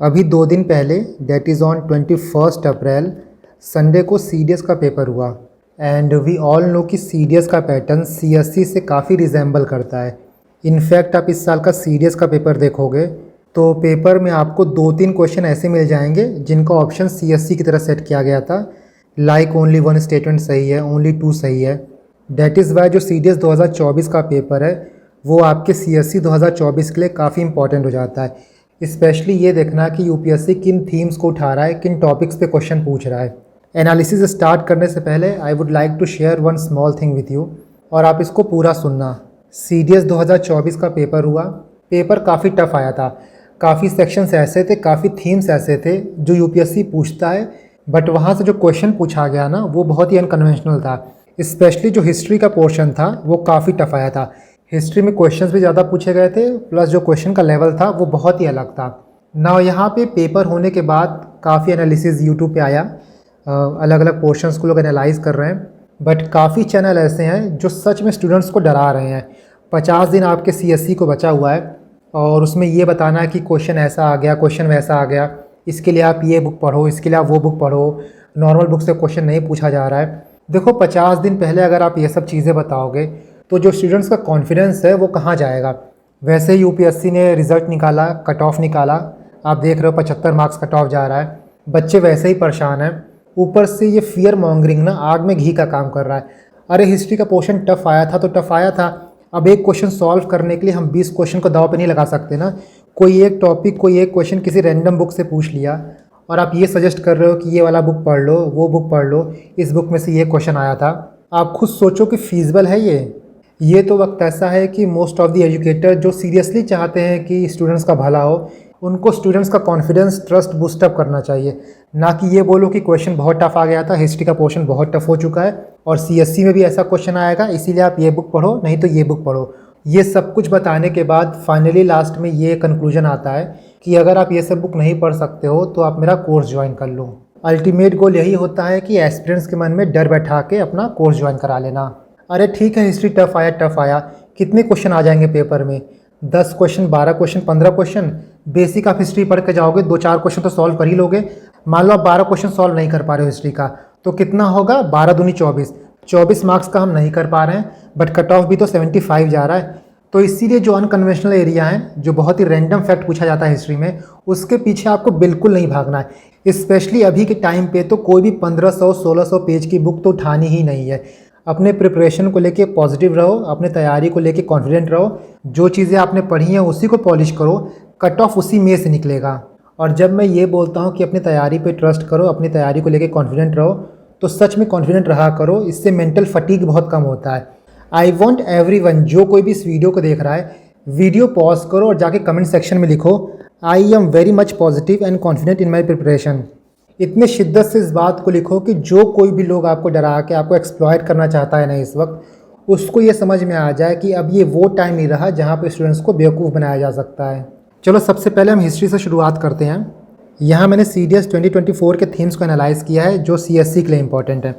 अभी 2 दिन पहले that is on 21 April Sunday को सीडीएस का पेपर हुआ एंड वी ऑल नो कि सीडीएस का पैटर्न सीएससी से काफ़ी रिजेंबल करता है। इनफैक्ट आप इस साल का सीडीएस का पेपर देखोगे तो पेपर में आपको 2-3 क्वेश्चन ऐसे मिल जाएंगे जिनका ऑप्शन सीएससी की तरह सेट किया गया था, लाइक ओनली 1 स्टेटमेंट सही है, ओनली 2 सही है। दैट इज़ वाई जो सीडीएस 2024 का पेपर है वो आपके सीएससी 2024 के लिए काफ़ी इंपॉर्टेंट हो जाता है। स्पेशली ये देखना कि यूपीएससी किन थीम्स को उठा रहा है, किन टॉपिक्स पे क्वेश्चन पूछ रहा है। एनालिसिस स्टार्ट करने से पहले I would like to share one small thing with you और आप इसको पूरा सुनना। सीडीएस 2024 का पेपर हुआ, पेपर काफ़ी टफ आया था। काफ़ी सेक्शंस ऐसे थे, काफ़ी थीम्स ऐसे थे जो यूपीएससी पूछता है, बट वहाँ से जो क्वेश्चन पूछा गया ना वो बहुत ही अनकन्वेंशनल था। स्पेशली जो हिस्ट्री का पोर्शन था वो काफ़ी टफ आया था। हिस्ट्री में क्वेश्चंस भी ज़्यादा पूछे गए थे, प्लस जो क्वेश्चन का लेवल था वो बहुत ही अलग था ना। यहाँ पे पेपर होने के बाद काफ़ी एनालिसिस यूट्यूब पे आया, अलग अलग पोर्शंस को लोग एनालाइज कर रहे हैं, बट काफ़ी चैनल ऐसे हैं जो सच में स्टूडेंट्स को डरा रहे हैं। 50 दिन आपके सीएससी को बचा हुआ है और उसमें ये बताना है कि क्वेश्चन ऐसा आ गया, क्वेश्चन वैसा आ गया, इसके लिए आप ये बुक पढ़ो, इसके लिए आप वो बुक पढ़ो, नॉर्मल बुक से क्वेश्चन नहीं पूछा जा रहा है। देखो 50 दिन पहले अगर आप ये सब चीज़ें बताओगे तो जो स्टूडेंट्स का कॉन्फिडेंस है वो कहाँ जाएगा। वैसे ही यूपीएससी ने रिज़ल्ट निकाला, कट ऑफ निकाला, आप देख रहे हो 75 मार्क्स कट ऑफ जा रहा है, बच्चे वैसे ही परेशान हैं। ऊपर से ये फियर मॉन्गरिंग ना आग में घी का काम कर रहा है। अरे हिस्ट्री का पोर्शन टफ आया था तो टफ आया था, अब एक क्वेश्चन सॉल्व करने के लिए हम 20 क्वेश्चन को दाव पे नहीं लगा सकते ना। कोई एक टॉपिक, कोई एक क्वेश्चन किसी रैंडम बुक से पूछ लिया और आप ये सजेस्ट कर रहे हो कि ये वाला बुक पढ़ लो, वो बुक पढ़ लो, इस बुक में से ये क्वेश्चन आया था। आप खुद सोचो कि फीजिबल है ये तो वक्त ऐसा है कि मोस्ट ऑफ द एजुकेटर जो सीरियसली चाहते हैं कि स्टूडेंट्स का भला हो, उनको स्टूडेंट्स का कॉन्फिडेंस, ट्रस्ट बूस्टअप करना चाहिए, ना कि ये बोलो कि क्वेश्चन बहुत टफ आ गया था, हिस्ट्री का पोर्शन बहुत टफ हो चुका है और सीएससी में भी ऐसा क्वेश्चन आएगा इसीलिए आप ये बुक पढ़ो, नहीं तो ये बुक पढ़ो। ये सब कुछ बताने के बाद फाइनली लास्ट में ये कंक्लूजन आता है कि अगर आप ये सब बुक नहीं पढ़ सकते हो तो आप मेरा कोर्स ज्वाइन कर लो। अल्टीमेट गोल यही होता है कि एस्पिरेंट्स के मन में डर बैठा के अपना कोर्स ज्वाइन करा लेना। अरे ठीक है, हिस्ट्री टफ आया, कितने क्वेश्चन आ जाएंगे पेपर में? 10 क्वेश्चन, 12 क्वेश्चन, 15 क्वेश्चन। बेसिक आप हिस्ट्री पढ़ के जाओगे, 2-4 क्वेश्चन तो सॉल्व कर ही लोगे। मान लो आप 12 क्वेश्चन सॉल्व नहीं कर पा रहे हो हिस्ट्री का, तो कितना होगा? 12 दूनी 24। 24 मार्क्स का हम नहीं कर पा रहे हैं, बट कट ऑफ भी तो 75 जा रहा है। तो इसीलिए जो अनकन्वेंशनल एरिया है, जो बहुत ही रैंडम फैक्ट पूछा जाता है हिस्ट्री में, उसके पीछे आपको बिल्कुल नहीं भागना है। स्पेशली अभी के टाइम पे तो कोई भी 1500-1600 पेज की बुक तो उठानी ही नहीं है। अपने प्रिपरेशन को लेके पॉजिटिव रहो, अपने तैयारी को लेके कॉन्फिडेंट रहो, जो चीज़ें आपने पढ़ी हैं उसी को पॉलिश करो, कट ऑफ उसी में से निकलेगा। और जब मैं ये बोलता हूँ कि अपनी तैयारी पे ट्रस्ट करो, अपनी तैयारी को लेके कॉन्फिडेंट रहो, तो सच में कॉन्फिडेंट रहा करो, इससे मेंटल फटीग बहुत कम होता है। आई वॉन्ट एवरीवन, जो कोई भी इस वीडियो को देख रहा है, वीडियो पॉज करो और जाके कमेंट सेक्शन में लिखो, I am very much positive and confident in my preparation. इतने शिद्दत से इस बात को लिखो कि जो कोई भी लोग आपको डरा के आपको एक्सप्लॉयट करना चाहता है ना इस वक्त, उसको ये समझ में आ जाए कि अब ये वो टाइम नहीं रहा जहाँ पे स्टूडेंट्स को बेवकूफ़ बनाया जा सकता है। चलो सबसे पहले हम हिस्ट्री से शुरुआत करते हैं। यहाँ मैंने सीडीएस 2024 के थीम्स को एनालाइज़ किया है जो सीएससी के लिए इंपॉर्टेंट है।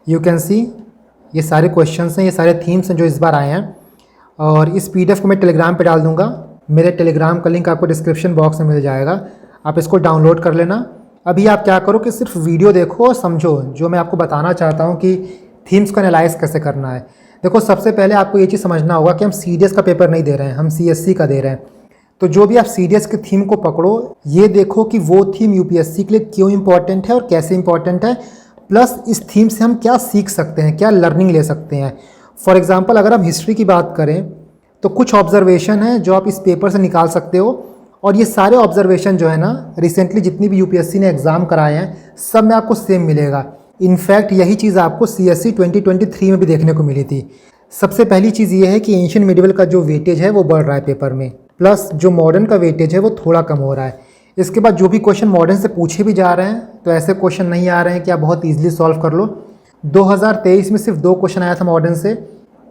यू कैन सी ये सारे क्वेश्चंस हैं, ये सारे थीम्स हैं जो इस बार आए हैं, और इस पीडीएफ को मैं टेलीग्राम पे डाल दूंगा। मेरे टेलीग्राम का लिंक आपको डिस्क्रिप्शन बॉक्स में मिल जाएगा, आप इसको डाउनलोड कर लेना। अभी आप क्या करो कि सिर्फ वीडियो देखो और समझो जो मैं आपको बताना चाहता हूँ कि थीम्स को एनालाइज कैसे करना है। देखो सबसे पहले आपको ये चीज़ समझना होगा कि हम सीडीएस का पेपर नहीं दे रहे हैं, हम सीएससी का दे रहे हैं। तो जो भी आप सीडीएस की थीम को पकड़ो, ये देखो कि वो थीम यूपीएससी के लिए क्यों इंपॉर्टेंट है और कैसे इंपॉर्टेंट है, प्लस इस थीम से हम क्या सीख सकते हैं, क्या लर्निंग ले सकते हैं। फॉर एग्जाम्पल अगर हम हिस्ट्री की बात करें तो कुछ ऑब्जर्वेशन है जो आप इस पेपर से निकाल सकते हो, और ये सारे ऑब्जर्वेशन जो है ना रिसेंटली जितनी भी यूपीएससी ने एग्ज़ाम कराए हैं सब में आपको सेम मिलेगा। इनफैक्ट यही चीज़ आपको सीएससी 2023 में भी देखने को मिली थी। सबसे पहली चीज़ ये है कि एंशिएंट मिडिवल का जो वेटेज है वो बढ़ रहा है पेपर में, प्लस जो मॉडर्न का वेटेज है वो थोड़ा कम हो रहा है। इसके बाद जो भी क्वेश्चन मॉडर्न से पूछे भी जा रहे हैं तो ऐसे क्वेश्चन नहीं आ रहे हैं कि आप बहुत ईजिली सॉल्व कर लो। 2023 में सिर्फ 2 क्वेश्चन आया था मॉडर्न से,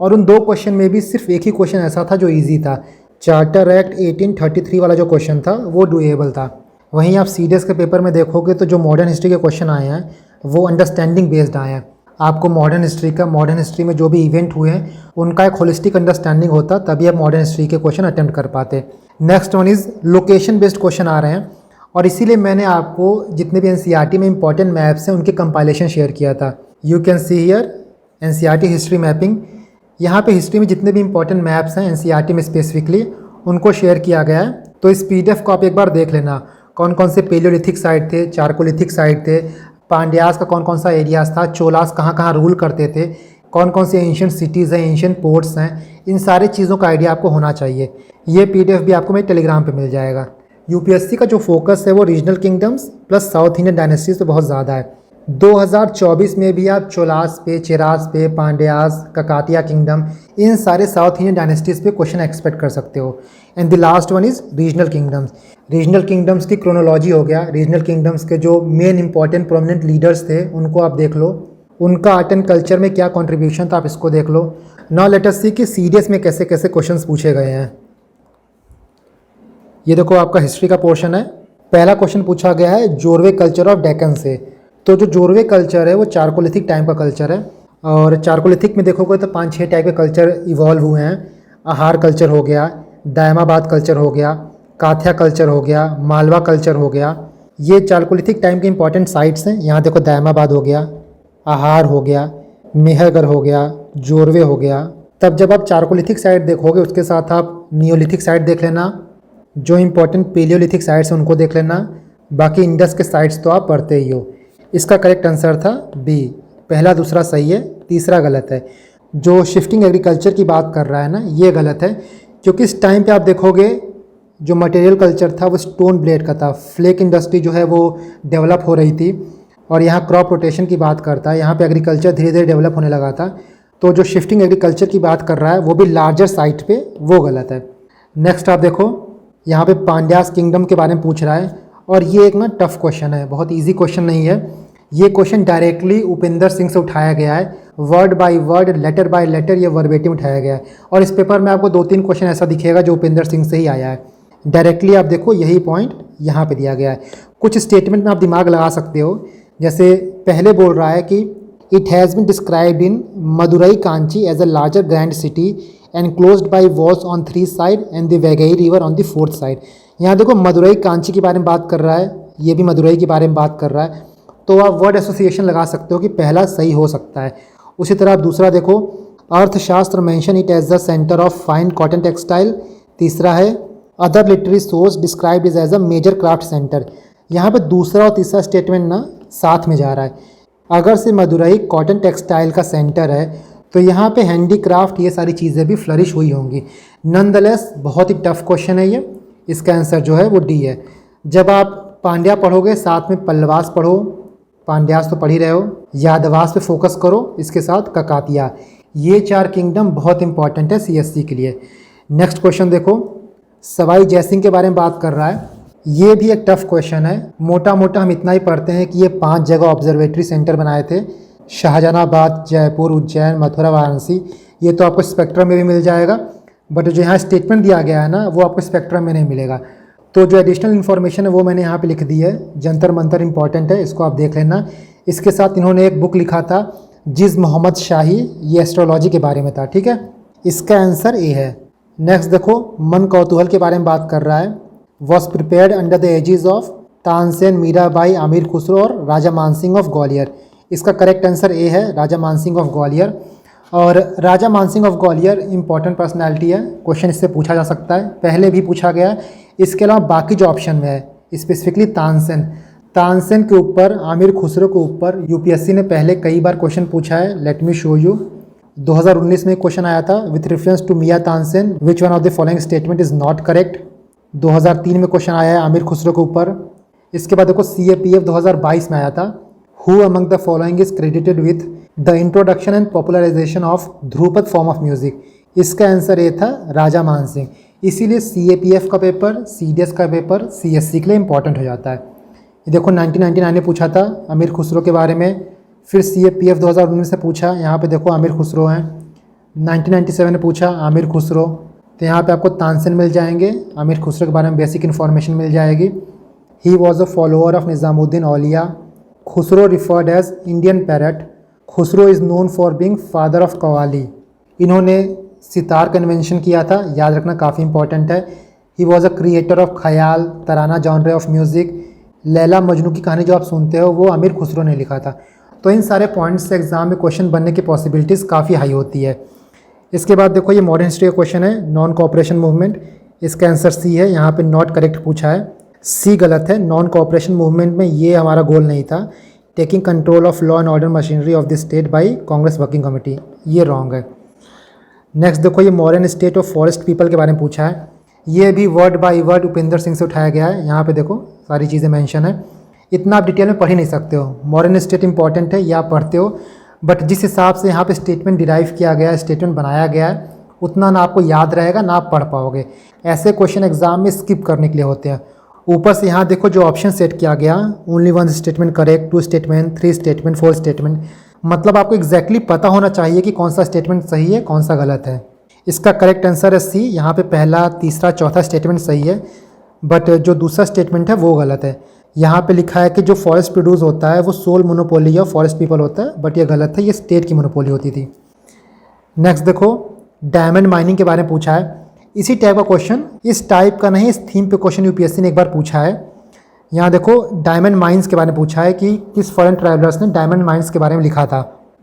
और उन 2 क्वेश्चन में भी सिर्फ एक ही क्वेश्चन ऐसा था जो ईजी था। चार्टर एक्ट 1833 वाला जो क्वेश्चन था वो डूएबल था। वहीं आप सीडीएस के पेपर में देखोगे तो जो मॉडर्न हिस्ट्री के क्वेश्चन आए हैं वो अंडरस्टैंडिंग बेस्ड आए हैं। आपको मॉडर्न हिस्ट्री में जो भी इवेंट हुए हैं उनका एक होलिस्टिक अंडरस्टैंडिंग होता, तभी आप मॉडर्न हिस्ट्री के क्वेश्चन अटेम्प्ट कर पाते। Next one is location based question आ रहे हैं, और इसीलिए मैंने आपको जितने भी एनसीईआरटी में इंपॉर्टेंट मैप्स हैं उनके कंपाइलेशन शेयर किया था। You can see here NCERT history mapping. यहाँ पे हिस्ट्री में जितने भी इंपॉर्टेंट मैप्स हैं एनसीईआरटी में स्पेसिफिकली उनको शेयर किया गया है। तो इस पीडीएफ को आप एक बार देख लेना, कौन कौन से पेलियोलिथिक साइट थे, चारकोलिथिक साइट थे, पांड्यास का कौन कौन सा एरियाज था, चोलास कहाँ कहाँ रूल करते थे, कौन कौन से एंशिएंट सिटीज़ हैं, एंशिएंट पोर्ट्स हैं, इन सारी चीज़ों का आइडिया आपको होना चाहिए। ये पीडीएफ भी आपको मेरे टेलीग्राम पे मिल जाएगा। यूपीएससी का जो फोकस है वो regional kingdoms plus south Indian dynasties पे बहुत ज़्यादा है। 2024 में भी आप चोलास पे, चेरास पे, पांड्यास, ककातिया किंगडम, इन सारे साउथ इंडियन डायनेस्टीज पे क्वेश्चन एक्सपेक्ट कर सकते हो। And the last one is regional kingdoms. Regional kingdoms की क्रोनोलॉजी हो गया, रीजनल किंगडम्स के जो मेन इंपॉर्टेंट प्रोमिनेंट लीडर्स थे उनको आप देख लो, उनका आर्ट एंड कल्चर में क्या कंट्रीब्यूशन था आप इसको देख लो। नाउ लेट अस सी कि सीडीएस में कैसे कैसे क्वेश्चंस पूछे गए हैं। ये देखो आपका हिस्ट्री का पोर्शन है। पहला क्वेश्चन पूछा गया है जोरवे कल्चर ऑफ डेक्कन से। तो जो जोरवे कल्चर है वो चारकोलिथिक टाइम का कल्चर है, और चारकोलिथिक में देखोगे तो 5-6 टाइप के कल्चर इवॉल्व हुए हैं। आहार कल्चर हो गया, दायमाबाद कल्चर हो गया, काथ्या कल्चर हो गया, मालवा कल्चर हो गया। ये चारकोलिथिक टाइम के इंपॉर्टेंट साइट्स हैं। यहाँ देखो दायमाबाद हो गया, आहार हो गया, मेहरगढ़ हो गया, जोरवे हो गया। तब जब आप चारकोलिथिक साइट देखोगे उसके साथ आप नियोलिथिक साइट देख लेना, जो इंपॉर्टेंट पेलियोलिथिक साइट्स हैं उनको देख लेना, बाकी इंडस के साइट्स तो आप पढ़ते ही हो। इसका करेक्ट आंसर था बी। पहला दूसरा सही है, तीसरा गलत है। जो शिफ्टिंग एग्रीकल्चर की बात कर रहा है ना, ये गलत है, क्योंकि इस टाइम पे आप देखोगे जो मटेरियल कल्चर था वो स्टोन ब्लेड का था। फ्लेक इंडस्ट्री जो है वो डेवलप हो रही थी, और यहाँ क्रॉप रोटेशन की बात करता है, यहाँ पे एग्रीकल्चर धीरे धीरे डेवलप होने लगा था। तो जो शिफ्टिंग एग्रीकल्चर की बात कर रहा है वो भी लार्जर साइट पे, वो गलत है। नेक्स्ट आप देखो, यहाँ पे पांड्यास किंगडम के बारे में पूछ रहा है, और ये एक ना टफ क्वेश्चन है, बहुत इजी क्वेश्चन नहीं है। ये क्वेश्चन डायरेक्टली उपेंद्र सिंह से उठाया गया है, word by word, letter by letter ये वर्बेटिम उठाया गया है। और इस पेपर में आपको 2-3 क्वेश्चन ऐसा दिखेगा जो उपेंद्र सिंह से ही आया है। डायरेक्टली आप देखो यही पॉइंट यहाँ पे दिया गया है। कुछ स्टेटमेंट में आप दिमाग लगा सकते हो, जैसे पहले बोल रहा है कि it has been described in Madurai Kanchi as a larger grand city enclosed by walls on 3 side and the Vaigai river on the 4th side. यहाँ देखो मदुरई कांची के बारे में बात कर रहा है, ये भी मदुरई के बारे में बात कर रहा है, तो आप वर्ड एसोसिएशन लगा सकते हो कि पहला सही हो सकता है। उसी तरह आप दूसरा देखो, Arthashastra mention it as the centre of fine cotton textile. तीसरा है other literary source described is as a major craft centre. यहाँ पे दूसरा और तीसरा स्टेटमेंट ना साथ में जा रहा है। अगर से मदुरई कॉटन टेक्सटाइल का सेंटर है तो यहाँ पे हैंडीक्राफ्ट ये सारी चीज़ें भी फ्लरिश हुई होंगी। नॉनदलेस बहुत ही टफ क्वेश्चन है ये, इसका आंसर जो है वो डी है। जब आप पांड्या पढ़ोगे साथ में पल्लवास पढ़ो, पांड्यास तो पढ़ ही रहे हो, यादवास पे फोकस करो, इसके साथ ककातिया। ये 4 किंगडम बहुत इंपॉर्टेंट है सीएससी के लिए। नेक्स्ट क्वेश्चन देखो, सवाई जयसिंह के बारे में बात कर रहा है। ये भी एक टफ क्वेश्चन है। मोटा मोटा हम इतना ही पढ़ते हैं कि ये 5 जगह ऑब्जर्वेटरी सेंटर बनाए थे, शाहजहानाबाद, जयपुर, उज्जैन, मथुरा, वाराणसी। ये तो आपको स्पेक्ट्रम में भी मिल जाएगा, बट जो यहाँ स्टेटमेंट दिया गया है ना वो आपको स्पेक्ट्रम में नहीं मिलेगा। तो जो एडिशनल इन्फॉर्मेशन है वो मैंने यहाँ पे लिख दी है। जंतर मंतर इंपॉर्टेंट है, इसको आप देख लेना। इसके साथ इन्होंने एक बुक लिखा था जिस मोहम्मद शाही, ये एस्ट्रोलॉजी के बारे में था, ठीक है। इसका आंसर ए है। नेक्स्ट देखो, मन कौतूहल के बारे में बात कर रहा है। Was prepared under the edges of Tansen, Mirabai, Aamir Khusro और राजा मानसिंह ऑफ ग्वालियर। इसका करेक्ट आंसर ए है, राजा मानसिंह ऑफ ग्वालियर। और Raja Mansingh of Gwalior important personality है, क्वेश्चन इससे पूछा जा सकता है, पहले भी पूछा गया है। इसके अलावा बाकी जो ऑप्शन में है, स्पेसिफिकली तानसेन के ऊपर, आमिर खुसरो के ऊपर यूपीएससी ने पहले कई बार क्वेश्चन पूछा है। Let me show you. 2019 में क्वेश्चन आया था with reference to Miyan Tansen which one of the following statement is not correct. 2003 में क्वेश्चन आया है आमिर खुसरो के ऊपर। इसके बाद देखो CAPF 2022 में आया था, who among the following is credited with the introduction and popularisation of Dhrupad form of music. इसका आंसर ये था राजा मान सिंह। इसीलिए CAPF का पेपर, CDS का पेपर CSC के लिए इंपॉर्टेंट हो जाता है। ये देखो 1999 में पूछा था आमिर खुसरो के बारे में, फिर CAPF 2019 से पूछा, यहाँ पे देखो आमिर खुसरो हैं। 1997 में पूछा आमिर खुसरो, तो यहाँ पे आपको तानसेन मिल जाएंगे, आमिर खुसरो के बारे में बेसिक इन्फॉर्मेशन मिल जाएगी। He was a follower of Nizamuddin Auliya. Khusro referred as Indian parrot. Khusro is known for being father of qawwali. इन्होंने सितार कन्वेंशन किया था, याद रखना काफ़ी इंपॉर्टेंट है। He was a creator of khayal, tarana genre of music. Laila Majnu की कहानी जो आप सुनते हो वो अमीर खुसरो ने लिखा था। तो इन सारे पॉइंट्स से एग्ज़ाम में क्वेश्चन बनने की पॉसिबिलिटीज़ काफ़ी हाई होती है। इसके बाद देखो ये मॉडर्न हिस्ट्री का क्वेश्चन है, नॉन कोऑपरेशन मूवमेंट। इसका आंसर सी है, यहाँ पे नॉट करेक्ट पूछा है, सी गलत है। नॉन कोऑपरेशन मूवमेंट में ये हमारा गोल नहीं था। Taking control of law and order machinery of the state by Congress working committee, ये रॉन्ग है। नेक्स्ट देखो ये modern state of forest people के बारे में पूछा है। ये भी word by word Upendra Singh से उठाया गया है। यहाँ पे देखो सारी चीज़ें मेंशन है, इतना आप डिटेल में पढ़ ही नहीं सकते हो। मॉडर्न स्टेट इंपॉर्टेंट है, ये आप पढ़ते हो, बट जिस हिसाब से यहाँ पे स्टेटमेंट डिराइव किया गया है, स्टेटमेंट बनाया गया है, उतना ना आपको याद रहेगा ना आप पढ़ पाओगे। ऐसे क्वेश्चन एग्जाम में स्किप करने के लिए होते हैं। ऊपर से यहाँ देखो जो ऑप्शन सेट किया गया, only one statement correct, 2 statement, 3 statement, 4 statement, मतलब आपको एग्जैक्टली पता होना चाहिए कि कौन सा स्टेटमेंट सही है कौन सा गलत है। इसका करेक्ट आंसर है सी। यहाँ पे पहला, तीसरा, चौथा स्टेटमेंट सही है, बट जो दूसरा स्टेटमेंट है वो गलत है। यहाँ पे लिखा है कि जो फॉरेस्ट प्रोड्यूस होता है वो sole monopoly of forest people होता है, बट ये गलत है, ये स्टेट की मोनोपोली होती थी। नेक्स्ट देखो डायमंड माइनिंग के बारे में पूछा है। इसी टाइप का क्वेश्चन, इस टाइप का नहीं, इस थीम पे क्वेश्चन यूपीएससी ने एक बार पूछा है। यहाँ देखो डायमंड माइंस के बारे में पूछा है कि किस फॉरेन ट्रैवलर्स ने डायमंड माइंस के बारे में लिखा था।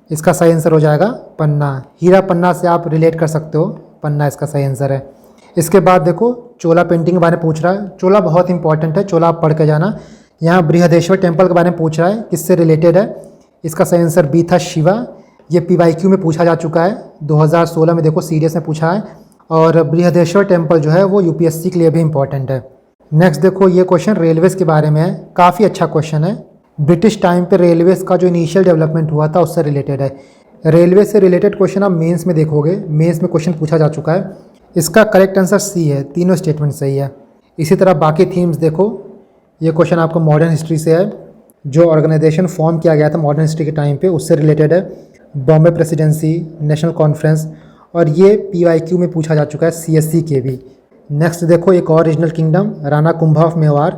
इसका सही आंसर हो जाएगा पन्ना। हीरा पन्ना से आप रिलेट कर सकते हो, पन्ना इसका सही आंसर है। इसके बाद देखो चोला पेंटिंग के बारे में पूछ रहा है। चोला बहुत इंपॉर्टेंट है, चोला आप पढ़ के जाना। यहाँ बृहदेश्वर टेम्पल के बारे में पूछ रहा है, किससे रिलेटेड है। इसका सही आंसर बी था, शिवा। ये पीवाईक्यू में पूछा जा चुका है, 2016 में देखो सीडीएस में पूछा है, और बृहदेश्वर टेम्पल जो है वो यूपीएससी के लिए भी इंपॉर्टेंट है। नेक्स्ट देखो ये क्वेश्चन रेलवेज के बारे में है, काफ़ी अच्छा क्वेश्चन है। ब्रिटिश टाइम पे रेलवेज का जो इनिशियल डेवलपमेंट हुआ था उससे रिलेटेड है। रेलवे से रिलेटेड क्वेश्चन आप मेंस में देखोगे, मेंस में क्वेश्चन पूछा जा चुका है। इसका करेक्ट आंसर सी है, तीनों स्टेटमेंट सही है। इसी तरह बाकी थीम्स देखो, ये क्वेश्चन आपको मॉडर्न हिस्ट्री से है, जो ऑर्गेनाइजेशन फॉर्म किया गया था मॉडर्न हिस्ट्री के टाइम पे उससे रिलेटेड है। बॉम्बे प्रेसिडेंसी, नेशनल कॉन्फ्रेंस, और ये पीवाईक्यू में पूछा जा चुका है सीएससी के भी। नेक्स्ट देखो एक और regional kingdom, Rana Kumbha of Mewar.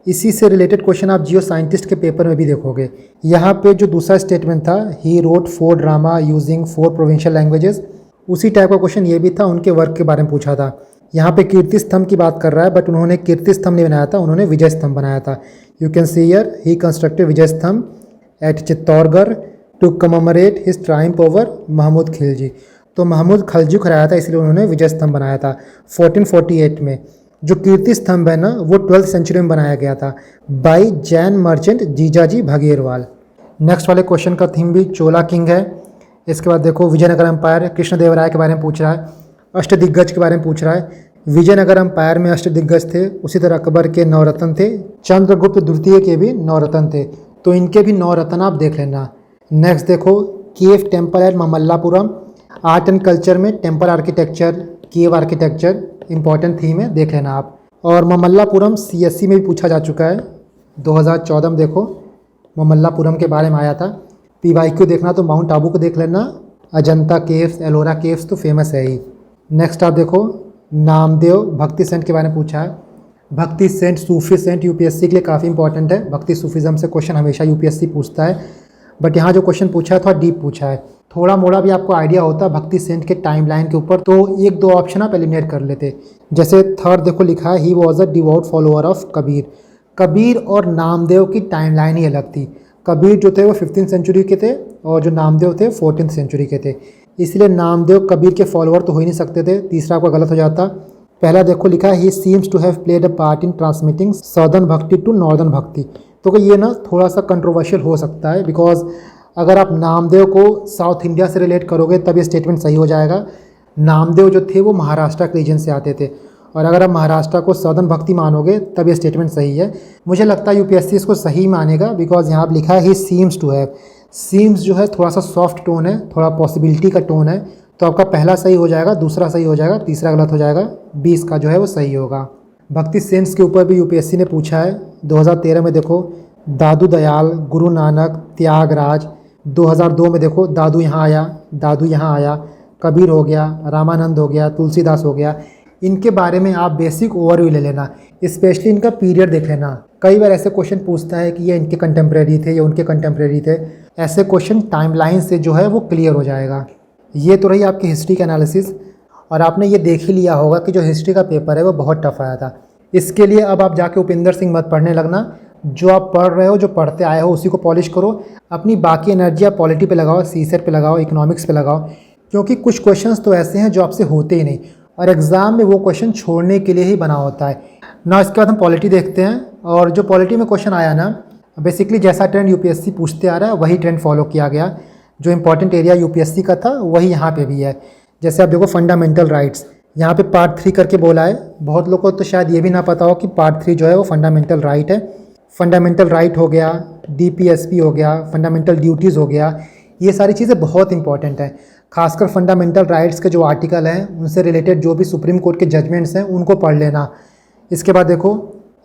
इसी से रिलेटेड क्वेश्चन आप जियो साइंटिस्ट के पेपर में भी देखोगे। यहाँ पे जो दूसरा स्टेटमेंट था, he wrote 4 drama using 4 provincial languages, उसी टाइप का क्वेश्चन ये भी था, उनके वर्क के बारे में पूछा था। यहाँ पे कीर्ति स्तंभ की बात कर रहा है, बट उन्होंने कीर्ति स्तंभ नहीं बनाया था, उन्होंने विजय स्तंभ बनाया था। You can see here he constructed Vijay Stambh at Chittorgarh to commemorate his triumph over Mahmud Khilji. तो महमूद खलजी को हराया था, इसलिए उन्होंने विजय स्तंभ बनाया था 1448 में। जो कीर्ति स्तंभ है ना वो 12th सेंचुरी में बनाया गया था बाई जैन मर्चेंट जीजाजी भगेरवाल। नेक्स्ट वाले क्वेश्चन का थीम भी चोला किंग है। इसके बाद देखो विजयनगर एम्पायर, कृष्णदेवराय के बारे में पूछ रहा है। अष्टदिग्गज के बारे में पूछ रहा है। विजयनगर एम्पायर में अष्टदिग्गज थे, उसी तरह अकबर के 9 रत्न थे, चंद्रगुप्त द्वितीय के भी 9 रत्न थे, तो इनके भी 9 रत्न आप देख लेना। नेक्स्ट देखो cave temple at Mamallapuram. Art and culture में टेम्पल आर्किटेक्चर, केव आर्किटेक्चर इंपॉर्टेंट थीम है, देख लेना आप। और ममल्लापुरम सीएससी में भी पूछा जा चुका है, 2014 में देखो ममल्लापुरम के बारे में आया था। पीवाईक्यू देखना तो माउंट आबू को देख लेना, अजंता केव्स, एलोरा केव्स तो फेमस है ही। नेक्स्ट आप देखो नामदेव भक्ति सेंट के बारे में पूछा है। भक्ति सेंट, सूफी सेंट यूपीएससी के लिए काफ़ी इंपॉर्टेंट है। भक्ति सूफीज़म से क्वेश्चन हमेशा यूपीएससी पूछता है, बट यहाँ जो क्वेश्चन पूछा है थोड़ा डीप पूछा है। थोड़ा मोड़ा भी आपको आइडिया होता भक्ति सेंट के टाइमलाइन के ऊपर, तो 1-2 ऑप्शन आप एलिमिनेट कर लेते। जैसे थर्ड देखो लिखा है he was a devote follower of Kabir. Kabir और नामदेव की टाइमलाइन ही अलग थी। कबीर जो थे वो 15th सेंचुरी के थे और जो नामदेव थे 14th सेंचुरी के थे, इसलिए नामदेव कबीर के फॉलोअर तो हो ही नहीं सकते थे। तीसरा आपका गलत हो जाता। पहला देखो लिखा है he seems to have played a part in transmitting southern bhakti to northern bhakti, तो ये ना थोड़ा सा कंट्रोवर्शियल हो सकता है, बिकॉज अगर आप नामदेव को साउथ इंडिया से रिलेट करोगे तब ये स्टेटमेंट सही हो जाएगा। नामदेव जो थे वो महाराष्ट्र के रीजन से आते थे, और अगर आप महाराष्ट्र को सदर्न भक्ति मानोगे तब ये स्टेटमेंट सही है। मुझे लगता है यूपीएससी इसको सही मानेगा, बिकॉज यहाँ पर लिखा है he seems to have. Seems जो है थोड़ा सा सॉफ्ट टोन है, थोड़ा पॉसिबिलिटी का टोन है, तो आपका पहला सही हो जाएगा, दूसरा सही हो जाएगा, तीसरा गलत हो जाएगा, 20 का जो है वो सही होगा। भक्ति सेंट्स के ऊपर भी यूपीएससी ने पूछा है। 2013 में देखो दादू दयाल, गुरु नानक, त्यागराज। 2002 में देखो दादू यहाँ आया, दादू यहाँ आया, कबीर हो गया, रामानंद हो गया, तुलसीदास हो गया। इनके बारे में आप बेसिक ओवरव्यू ले लेना, स्पेशली इनका पीरियड देख लेना। कई बार ऐसे क्वेश्चन पूछता है कि ये इनके कंटेम्प्रेरी थे या उनके कंटेम्प्रेरी थे। ऐसे क्वेश्चन टाइमलाइन से जो है वो क्लियर हो जाएगा। ये तो रही आपकी हिस्ट्री का एनालिसिस। और आपने ये देख ही लिया होगा कि जो हिस्ट्री का पेपर है वो बहुत टफ आया था। इसके लिए अब आप जाके उपेंद्र सिंह मत पढ़ने लगना, जो आप पढ़ रहे हो, जो पढ़ते आए हो उसी को पॉलिश करो। अपनी बाकी एनर्जी आप पॉलिटी पे लगाओ, सीसेट पे लगाओ, इकोनॉमिक्स पे लगाओ, क्योंकि कुछ क्वेश्चंस तो ऐसे हैं जो आपसे होते ही नहीं और एग्ज़ाम में वो क्वेश्चन छोड़ने के लिए ही बना होता है ना। इसके बाद हम पॉलिटी देखते हैं, और जो पॉलिटी में क्वेश्चन आया ना, बेसिकली जैसा ट्रेंड यूपीएससी पूछते आ रहा है वही ट्रेंड फॉलो किया गया। जो इंपॉर्टेंट एरिया यूपीएससी का था वही यहाँ पे भी है। जैसे आप देखो फंडामेंटल राइट्स, यहाँ पे पार्ट 3 करके बोला है। बहुत लोगों को तो शायद ये भी ना पता हो कि पार्ट 3 जो है वो फंडामेंटल राइट है। फंडामेंटल राइट हो गया, डीपीएसपी हो गया, फंडामेंटल ड्यूटीज़ हो गया, ये सारी चीज़ें बहुत इंपॉर्टेंट हैं। खासकर फंडामेंटल राइट्स के जो आर्टिकल हैं उनसे रिलेटेड जो भी सुप्रीम कोर्ट के जजमेंट्स हैं उनको पढ़ लेना। इसके बाद देखो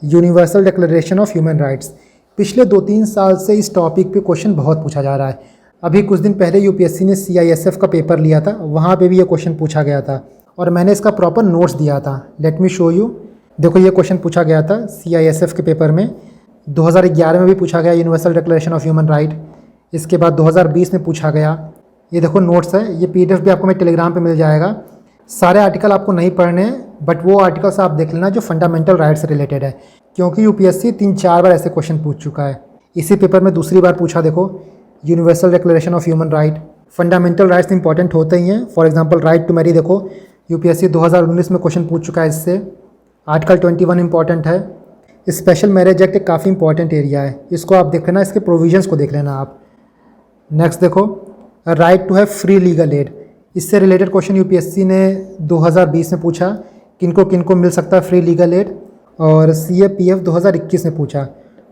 universal declaration of human rights, पिछले 2-3 साल से इस टॉपिक पे क्वेश्चन बहुत पूछा जा रहा है। अभी कुछ दिन पहले यूपीएससी ने सीआईएसएफ का पेपर लिया था, वहाँ पे भी ये क्वेश्चन पूछा गया था और मैंने इसका प्रॉपर नोट्स दिया था। Let me show you. देखो ये क्वेश्चन पूछा गया था सीआईएसएफ के पेपर में, 2011 में भी पूछा गया universal declaration of human right. इसके बाद 2020 में पूछा गया। ये देखो नोट्स है, ये पीडीएफ भी आपको मैं टेलीग्राम पे मिल जाएगा। सारे आर्टिकल आपको नहीं पढ़ने हैं, बट वो आर्टिकल्स आप देख लेना जो फंडामेंटल राइट्स से रिलेटेड है, क्योंकि यूपीएससी 3-4 बार ऐसे क्वेश्चन पूछ चुका है। इसी पेपर में दूसरी बार पूछा, देखो universal declaration of human right. Fundamental rights important होते ही हैं। For example right to marry, देखो यूपीएससी 2019 में क्वेश्चन पूछ चुका है इससे। आर्टिकल 21 इंपॉर्टेंट है। स्पेशल मैरिज एक्ट एक काफ़ी इंपॉर्टेंट एरिया है, इसको आप देख लेना, इसके प्रोविजंस को देख लेना आप। नेक्स्ट देखो right to have free legal aid, इससे रिलेटेड क्वेश्चन यूपीएससी ने 2020 में पूछा, किनको किनको मिल सकता है फ्री लीगल एड। और सीएपीएफ 2021 में पूछा।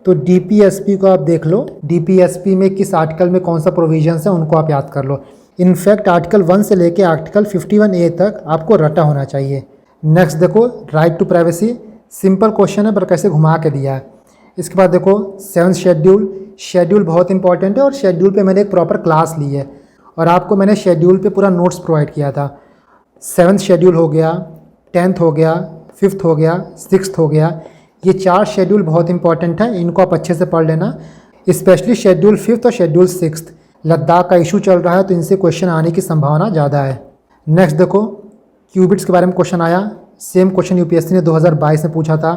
तो डीपीएसपी को आप देख लो, डीपीएसपी में किस आर्टिकल में कौन सा प्रोविजंस है उनको आप याद कर लो। इनफैक्ट आर्टिकल 1 से लेके आर्टिकल 51A तक आपको रटा होना चाहिए। नेक्स्ट देखो right to privacy, simple question है पर कैसे घुमा के दिया है। इसके बाद देखो 7th शेड्यूल, शेड्यूल बहुत इंपॉर्टेंट है और शेड्यूल पे मैंने एक प्रॉपर क्लास ली है और आपको मैंने शेड्यूल पे पूरा नोट्स प्रोवाइड किया था। 7th शेड्यूल हो गया, 10th हो गया, 5th हो गया, 6th हो गया, ये 4 शेड्यूल बहुत इंपॉर्टेंट है, इनको आप अच्छे से पढ़ लेना। स्पेशली शेड्यूल 5th और शेड्यूल 6th, लद्दाख का इशू चल रहा है तो इनसे क्वेश्चन आने की संभावना ज़्यादा है। नेक्स्ट देखो क्यूबिट्स के बारे में क्वेश्चन आया, सेम क्वेश्चन यूपीएससी ने 2022 में पूछा था।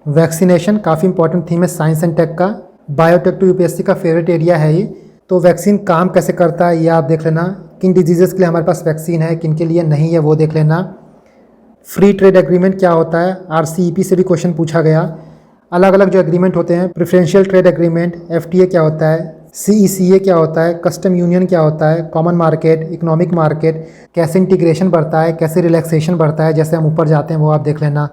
वैक्सीनेशन काफ़ी इंपॉर्टेंट थीम है साइंस एंड टेक का। बायोटेक तो यूपीएससी का फेवरेट एरिया है ये। तो वैक्सीन काम कैसे करता है ये आप देख लेना, किन डिजीज़ के लिए हमारे पास वैक्सीन है, किन के लिए नहीं है वो देख लेना। फ्री ट्रेड एग्रीमेंट क्या होता है, आरसीईपी से भी क्वेश्चन पूछा गया। अलग अलग जो एग्रीमेंट होते हैं, प्रेफरेंशियल ट्रेड एग्रीमेंट, एफटीए क्या होता है, सीईसीए क्या होता है, कस्टम यूनियन क्या होता है, कॉमन मार्केट, इकोनॉमिक मार्केट, कैसे इंटीग्रेशन बढ़ता है, कैसे रिलैक्सेशन बढ़ता है, जैसे हम ऊपर जाते हैं वो आप देख लेना।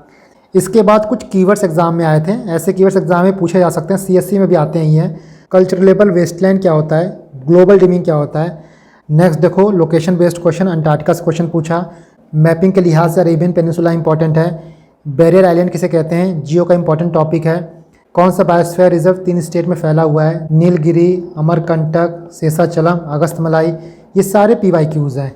इसके बाद कुछ कीवर्ड्स एग्जाम में आए थे, ऐसे कीवर्ड्स एग्जाम में पूछे जा सकते हैं, सीएससी में भी आते ही हैं। कल्चरलेबल वेस्टलैंड क्या होता है, ग्लोबल डिमिंग क्या होता है। नेक्स्ट देखो लोकेशन बेस्ड क्वेश्चन, अंटार्कटिका से क्वेश्चन पूछा। मैपिंग के लिहाज से अरेबियन पेनिनसुला इंपॉर्टेंट है। बैरियर आइलैंड किसे कहते हैं, जियो का इंपॉर्टेंट टॉपिक है। कौन सा बायोस्फीयर रिजर्व 3 स्टेट में फैला हुआ है, नीलगिरी, अमरकंटक, शेषाचलम, अगस्तमलाई, ये सारे पीवाईक्यूज हैं।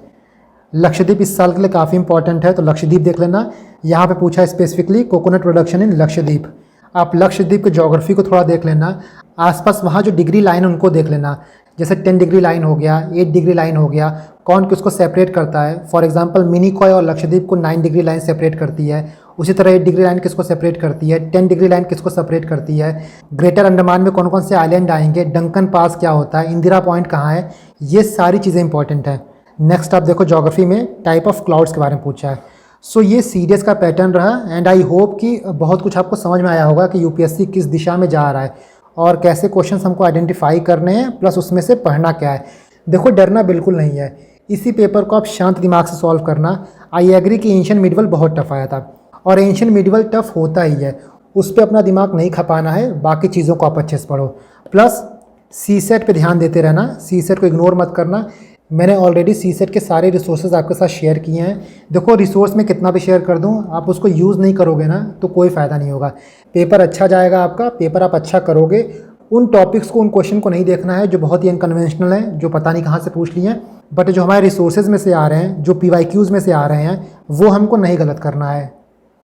लक्षद्वीप इस साल के लिए काफ़ी इंपॉर्टेंट है, तो लक्षद्वीप देख लेना। यहाँ पे पूछा है specifically coconut production in Lakshadweep. आप लक्षद्वीप के ज्योग्राफी को थोड़ा देख लेना, आसपास वहाँ जो डिग्री लाइन है उनको देख लेना। जैसे 10 डिग्री लाइन हो गया, 8 डिग्री लाइन हो गया, कौन किसको सेपरेट करता है। फॉर एग्जांपल मिनिकॉय और लक्षद्वीप को 9 डिग्री लाइन सेपरेट करती है। उसी तरह 8 डिग्री लाइन किसको सेपरेट करती है, 10 डिग्री लाइन किसको सेपरेट करती है। ग्रेटर अंडमान में कौन कौन से आइलैंड आएंगे, डंकन पास क्या होता है, इंदिरा पॉइंट कहाँ है, ये सारी चीज़ें इंपॉर्टेंट है। नेक्स्ट आप देखो ज्योग्राफी में टाइप ऑफ क्लाउड्स के बारे में पूछा है। सो ये सीडीएस का पैटर्न रहा एंड आई होप कि बहुत कुछ आपको समझ में आया होगा कि यूपीएससी किस दिशा में जा रहा है और कैसे क्वेश्चंस हमको आइडेंटिफाई करने हैं, प्लस उसमें से पढ़ना क्या है। देखो डरना बिल्कुल नहीं है, इसी पेपर को आप शांत दिमाग से सॉल्व करना। आई एग्री कि एंशिएंट मिडीवल बहुत टफ आया था और एंशिएंट मिडीवल टफ होता ही है, उस पर अपना दिमाग नहीं खपाना है, बाकी चीज़ों को आप अच्छे से पढ़ो। प्लस सीसेट पे ध्यान देते रहना, सीसेट को इग्नोर मत करना। मैंने ऑलरेडी सीसेट के सारे रिसोर्सेज आपके साथ शेयर किए हैं। देखो रिसोर्स में कितना भी शेयर कर दूं, आप उसको यूज़ नहीं करोगे ना तो कोई फ़ायदा नहीं होगा। पेपर अच्छा जाएगा आपका, पेपर आप अच्छा करोगे। उन टॉपिक्स को, उन क्वेश्चन को नहीं देखना है जो बहुत ही अनकन्वेंशनल हैं, जो पता नहीं कहाँ से पूछ लिए हैं, बट जो हमारे रिसोर्सेज में से आ रहे हैं, जो पीवाईक्यूज़ में से आ रहे हैं, वो हमको नहीं गलत करना है।